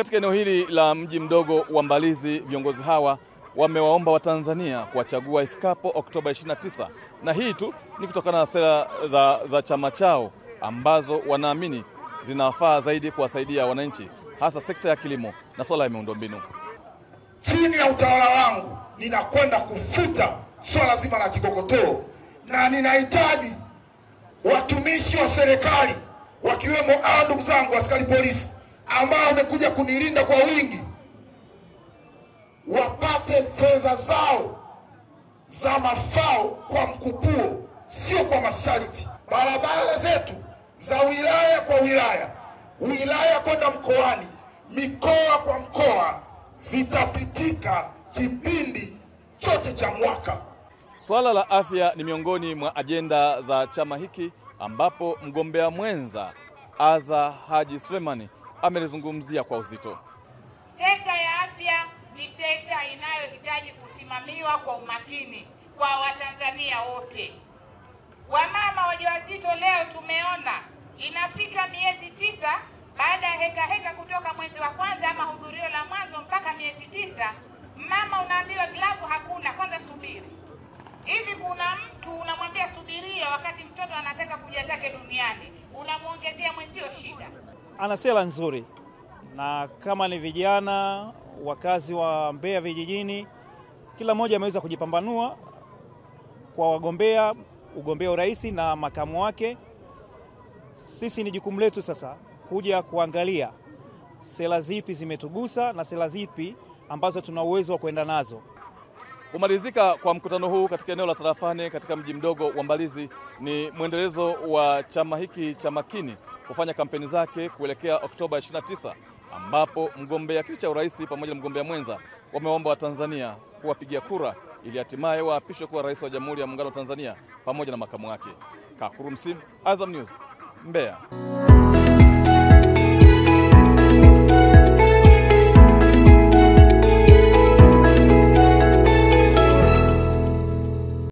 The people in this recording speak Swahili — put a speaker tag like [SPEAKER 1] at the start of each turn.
[SPEAKER 1] Katika eneo hili la mji mdogo wa Mbalizi, viongozi hawa wamewaomba Watanzania kuwachagua ifikapo Oktoba 29, na hii tu ni kutokana na sera za chama chao ambazo wanaamini zinafaa zaidi kuwasaidia wananchi, hasa sekta ya kilimo na swala ya miundombinu.
[SPEAKER 2] Chini ya utawala wangu ninakwenda kufuta swala zima la kikokotoo, na ninahitaji watumishi wa serikali wakiwemo ndugu zangu askari polisi ambao wamekuja kunilinda kwa wingi wapate fedha zao za mafao kwa mkupuo, sio kwa masharti. Barabara zetu za wilaya kwa wilaya, wilaya kwenda mkoani, mikoa kwa mkoa zitapitika kipindi chote cha mwaka.
[SPEAKER 1] Swala la afya ni miongoni mwa ajenda za chama hiki, ambapo mgombea mwenza Aza Haji Sulemani amelizungumzia kwa uzito.
[SPEAKER 3] Sekta ya afya ni sekta inayohitaji kusimamiwa kwa umakini kwa Watanzania wote. Wamama wajawazito leo tumeona inafika miezi 9 baada ya heka kutoka mwezi wa kwanza ama hudhurio la mwanzo mpaka miezi 9, mama unaambiwa glavu hakuna, kwanza subiri. Hivi kuna mtu unamwambia subiria wakati mtoto anataka kuja zake duniani, unamuongezea mwenzio shida.
[SPEAKER 4] Ana sera nzuri, na kama ni vijana wakazi wa Mbeya vijijini, kila mmoja ameweza kujipambanua kwa ugombea urais na makamu wake. Sisi ni jukumu letu sasa kuja kuangalia sera zipi zimetugusa na sera zipi ambazo tuna uwezo wa kwenda nazo.
[SPEAKER 1] Kumalizika kwa mkutano huu katika eneo la Tarafani katika mji mdogo wa Mbalizi ni mwendelezo wa chama hiki cha Makini kufanya kampeni zake kuelekea Oktoba 29, ambapo mgombea kiti cha urais pamoja na mgombea mwenza wameomba Watanzania kuwapigia kura ili hatimaye waapishwe kuwa rais wa Jamhuri ya Muungano wa Tanzania pamoja na makamu wake. Kakuru Msimu, Azam News, Mbeya.